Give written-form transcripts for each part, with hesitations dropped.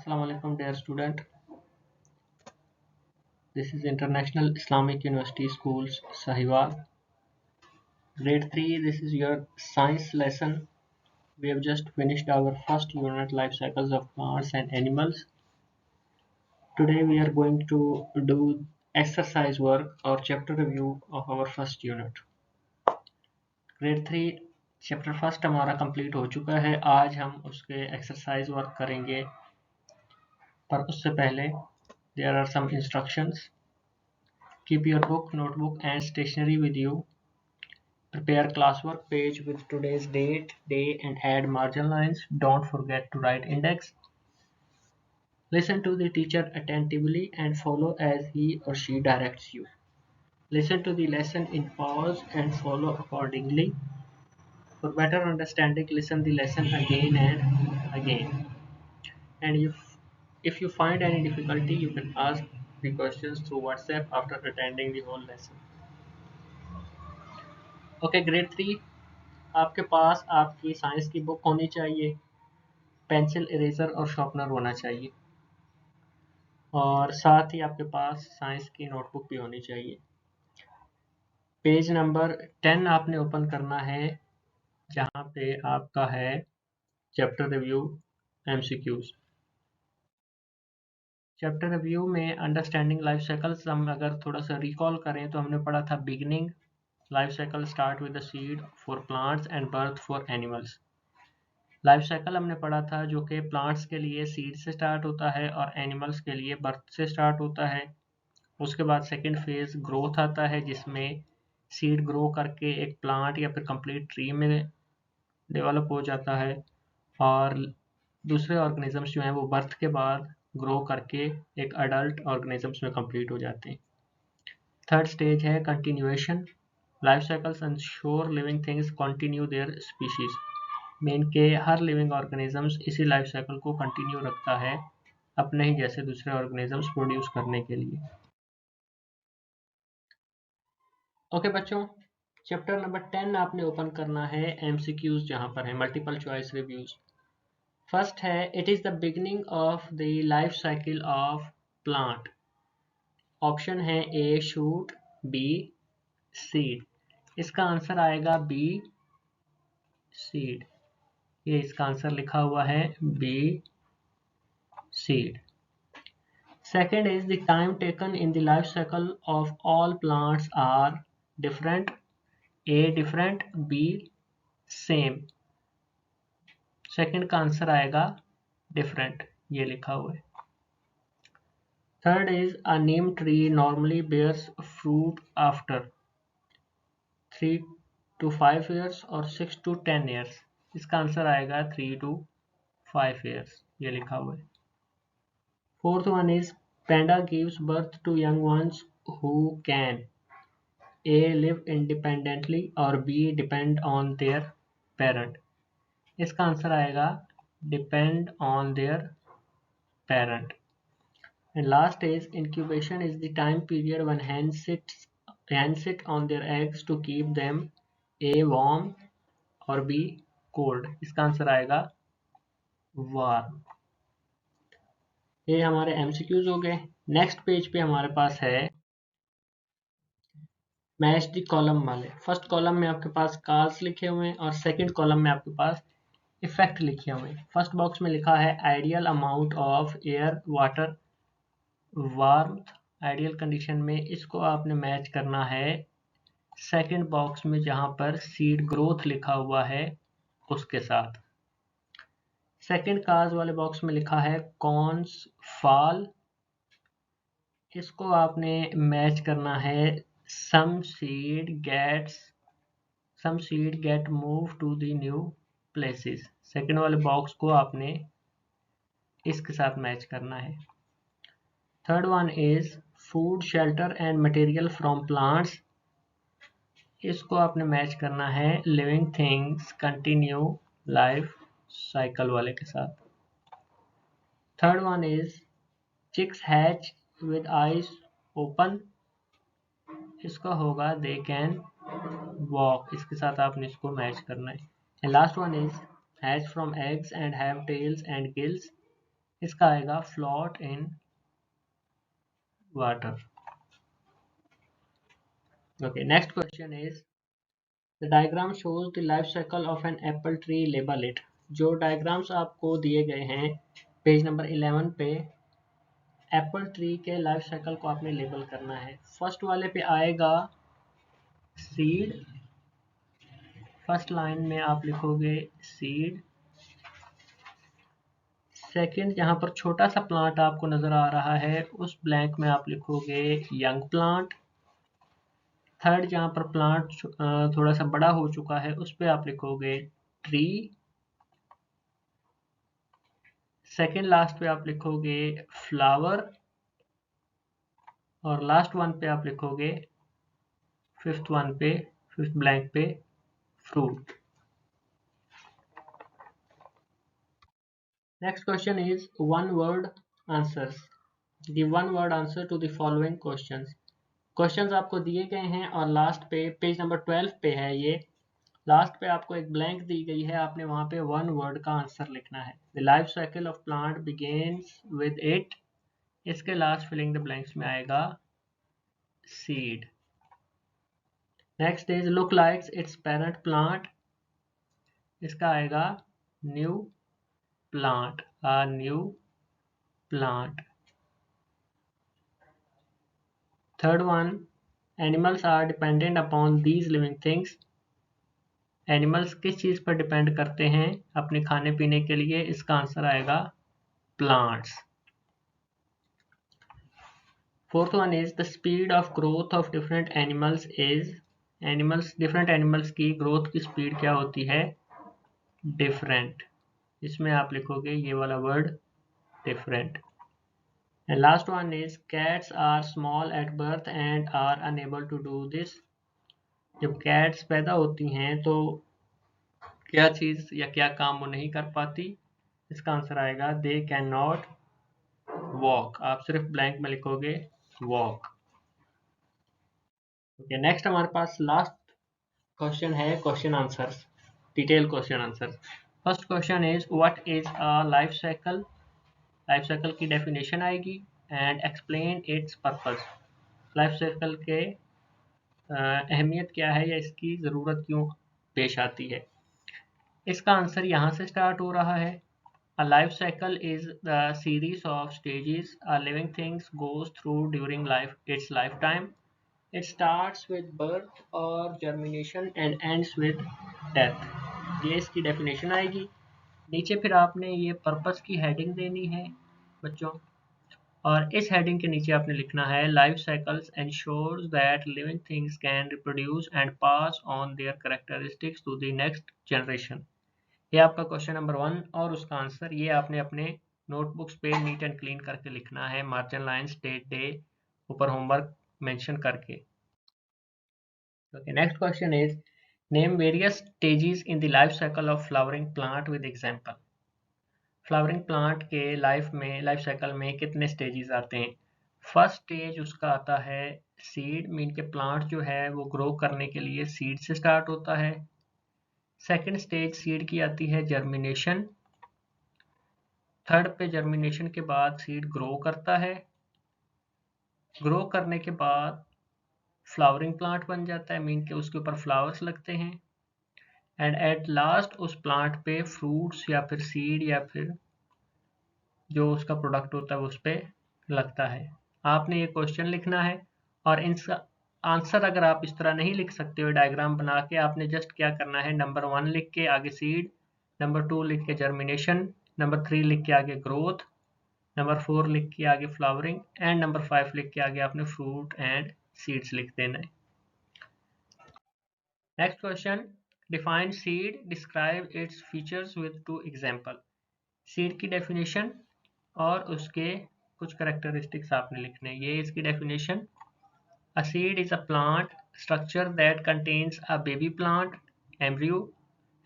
Assalamu alaikum dear student. This is International Islamic University Schools Sahiwal. Grade 3, this is your science lesson. We have just finished our first unit, life cycles of plants and animals. Today we are going to do exercise work or chapter review of our first unit. Grade 3 chapter first हमारा complete हो चुका है. आज हम उसके exercise work करेंगे, पर उससे पहले there are some instructions. Keep your book, notebook and stationery with you. Prepare classwork page with today's date, day and add margin lines. Don't forget to write index. Listen to the teacher attentively and follow as he or she directs you. Listen to the lesson in pause and follow accordingly. For better understanding, listen the lesson again and again. And if you find any difficulty, you can ask the questions through WhatsApp after attending the whole lesson. Okay, grade 3, आपके पास आपकी science की book होनी चाहिए, pencil, eraser और sharpener होना चाहिए, और साथ ही आपके पास साइंस की नोटबुक भी होनी चाहिए. पेज नंबर 10 आपने ओपन करना है, जहाँ पे आपका है chapter review MCQs. Chapter review में अंडरस्टैंडिंग लाइफ साइकिल्स हम अगर थोड़ा सा रिकॉल करें तो हमने पढ़ा था beginning life cycle start with the seed for plants and birth for animals. Life cycle हमने पढ़ा था जो कि प्लांट्स के लिए सीड से स्टार्ट होता है और एनिमल्स के लिए बर्थ से स्टार्ट होता है. उसके बाद सेकंड फेज ग्रोथ आता है, जिसमें सीड ग्रो करके एक प्लांट या फिर कंप्लीट ट्री में डेवलप हो जाता है, और दूसरे ऑर्गेनिजम्स जो हैं वो बर्थ के बाद ग्रो करके एक अडल्ट ऑर्गेनिजम्स में कंप्लीट हो जाते हैं. थर्ड स्टेज है continuation. Life cycles ensure living things continue their species. Main के हर लिविंग ऑर्गेनिजम्स इसी लाइफ साइकिल को कंटिन्यू रखता है अपने ही जैसे दूसरे ऑर्गेनिजम्स प्रोड्यूस करने के लिए. ओके बच्चों, चैप्टर नंबर 10 आपने ओपन करना है. एमसीक्यूज जहां पर है, मल्टीपल चॉइस रिव्यूज. फर्स्ट है, it is the beginning of the life cycle of plant. Option है ए शूट, बी सीड. इसका आंसर आएगा बी सीड. ये इसका आंसर लिखा हुआ है B seed. Second is the time taken in the life cycle of all plants are different. A different, B same. Second का answer आएगा different, ये लिखा हुआ है. Third is a neem tree normally bears fruit after 3 to 5 years और 6 to 10 years. इसका answer आएगा 3 to 5 years, ये लिखा हुआ है. Fourth one is panda gives birth to young ones who can A live independently और B depend on their parent. इसका answer आएगा depend on their parent. And last is incubation is the time period when hens sit on their eggs to keep them A warm और B cold. इसका answer आएगा warm. ये हमारे MCQs हो गए. Next page पे हमारे पास है मैच द कॉलम वाले. फर्स्ट कॉलम में आपके पास काज लिखे हुए हैं और सेकंड कॉलम में आपके पास इफेक्ट लिखे हुए हैं. फर्स्ट बॉक्स में लिखा है ideal amount of air water warmth, ideal condition में. इसको आपने मैच करना है सेकंड बॉक्स में जहां पर सीड ग्रोथ लिखा हुआ है उसके साथ. सेकंड काज वाले बॉक्स में लिखा है कॉर्न्स फॉल. इसको आपने मैच करना है some seed get moved to the new places. Second वाले बॉक्स को आपने इसके साथ मैच करना है. Third one is food shelter and material from plants. इसको आपने मैच करना है living things continue life cycle वाले के साथ. Third one is chicks hatch with eyes open. इसका होगा दे कैन वॉक. इसके साथ आपने इसको मैच करना है. And last one is hatch from eggs and have tails and gills. इसका आएगा float in water. Okay, next question is the diagram shows the life cycle of an apple tree, label it. जो diagrams आपको दिए गए हैं page number 11 पे, apple tree के life cycle को आपने लेबल करना है। फर्स्ट वाले पे आएगा सीड, फर्स्ट लाइन में आप लिखोगे सीड। सेकंड, जहां पर छोटा सा प्लांट आपको नजर आ रहा है उस ब्लैंक में आप लिखोगे यंग प्लांट। थर्ड, जहां पर प्लांट थोड़ा सा बड़ा हो चुका है उस पे आप लिखोगे ट्री। सेकंड लास्ट पे आप लिखोगे फ्लावर, और लास्ट वन पे आप लिखोगे फिफ्थ ब्लैंक पे fruit. Next question is one word answers. Give one word answer to the following questions. Questions आपको दिए गए हैं और लास्ट पे पेज नंबर 12 पे है ये। लास्ट पे आपको एक ब्लैंक दी गई है, आपने वहां पे वन वर्ड का आंसर लिखना है। The life cycle of plant begins with it, इसके लास्ट फिलिंग द ब्लैंक्स में आएगा seed. Next is look likes its parent plant, इसका आएगा new plant, a new plant. Third one, animals are dependent upon these living things. Animals किस चीज पर depend करते हैं अपने खाने पीने के लिए, इसका आंसर आएगा plants. Fourth one is the speed of growth of different animals is, different animals की ग्रोथ की स्पीड क्या होती है, डिफरेंट। इसमें आप लिखोगे ये वाला word different. And last one is cats are small at birth and are unable to do this. जब कैट्स पैदा होती हैं तो क्या चीज या क्या काम वो नहीं कर पाती, इसका आंसर आएगा दे कैन नॉट वॉक। आप सिर्फ ब्लैंक में लिखोगे वॉक। ओके, नेक्स्ट हमारे पास लास्ट क्वेश्चन है question answers, detail question answer. First question is what is a life cycle. Life cycle की डेफिनेशन आएगी and explain it's purpose. Life cycle के अहमियत क्या है या इसकी ज़रूरत क्यों पेश आती है। इसका आंसर यहाँ से स्टार्ट हो रहा है। A life cycle is the series of stages a living thing goes through during its lifetime. It starts with birth or germination and ends with death. ये इसकी डेफिनेशन आएगी। नीचे फिर आपने ये पर्पस की हेडिंग देनी है बच्चों, और इस हेडिंग के नीचे आपने लिखना है life cycles ensures that living things can reproduce and pass on their characteristics to the next generation. ये आपका क्वेश्चन नंबर 1 और उसका आंसर ये आपने अपने नोटबुक्स पे नीट एंड क्लीन करके लिखना है, मार्जिन लाइंस, डेट, डे ऊपर होमवर्क मेंशन करके। Okay, next question is name various stages in the life cycle of flowering plant with example. Flowering plant के लाइफ साइकिल में कितने स्टेजेस आते हैं। फर्स्ट स्टेज उसका आता है सीड, मीन के प्लांट जो है वो ग्रो करने के लिए सीड से स्टार्ट होता है। सेकेंड स्टेज सीड की आती है जर्मिनेशन। थर्ड पे जर्मिनेशन के बाद सीड ग्रो करता है, ग्रो करने के बाद फ्लावरिंग प्लांट बन जाता है, मीन के उसके ऊपर फ्लावर्स लगते हैं। एंड एट लास्ट उस प्लांट पे फ्रूट्स या फिर सीड या फिर जो उसका प्रोडक्ट होता है उस पर लगता है। आपने ये क्वेश्चन लिखना है और इनका आंसर अगर आप इस तरह नहीं लिख सकते हो डायग्राम बना के, आपने जस्ट क्या करना है नंबर 1 लिख के आगे सीड, नंबर 2 लिख के जर्मिनेशन, नंबर 3 लिख के आगे ग्रोथ, नंबर 4 लिख के आगे फ्लावरिंग एंड नंबर 5 लिख के आगे आपने फ्रूट एंड सीड्स लिख देना है। Next question, define seed, describe its features with 2 example. Seed की डेफिनेशन और उसके कुछ कैरेक्टरिस्टिक्स आपने लिखने हैं। ये इसकी definition, a seed is a plant structure that contains a baby plant embryo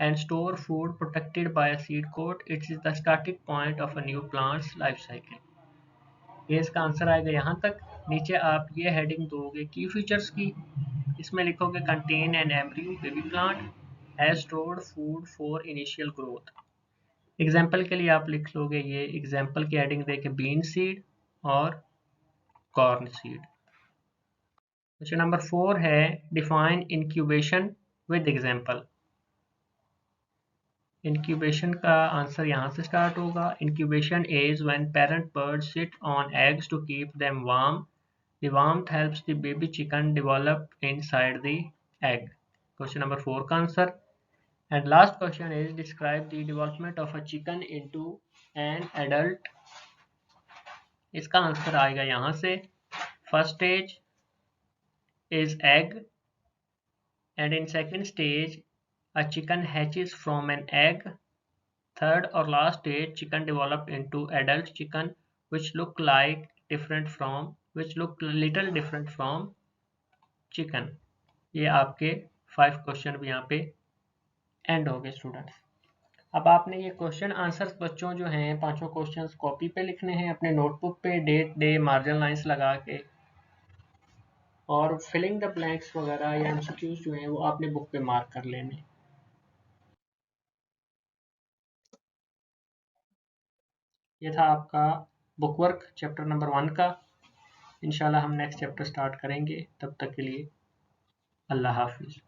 and store food protected by a seed coat. It is the starting point of a new plant's life cycle. ये इसका answer आएगा यहाँ तक। नीचे आप ये heading दोगे की फीचर्स की, इसमें लिखोगे contain an embryo baby plant has stored food for initial growth. Example के लिए आप लिख लोगे ये एग्जाम्पल की हेडिंग देके बीन सीड और कॉर्न सीड। क्वेश्चन नंबर 4 है define incubation with example. Incubation का आंसर यहाँ से स्टार्ट होगा। Incubation is when parent birds sit on eggs to keep them warm. The warmth helps the baby chicken develop inside the egg. Question number 4 का answer. And last question is describe the development of a chicken into an adult. इसका answer आएगा यहाँ से। First stage is egg, and in second stage a chicken hatches from an egg. Third or last stage, chicken develop into adult chicken which look little different from chicken. ये आपके 5 question भी यहाँ पे and हो गए students. अब आपने ये क्वेश्चन आंसर्स बच्चों जो हैं पांचों क्वेश्चंस कॉपी पे लिखने हैं अपने नोटबुक पे, डेट डे मार्जिन लाइंस लगा के, और फिलिंग द ब्लैंक्स वगैरह या एमसीक्यूज जो हैं वो आपने बुक पे मार्क कर लेने। ये था आपका बुक वर्क चैप्टर नंबर 1 का। इंशाल्लाह हम नेक्स्ट चैप्टर स्टार्ट करेंगे, तब तक के लिए अल्लाह हाफिज़।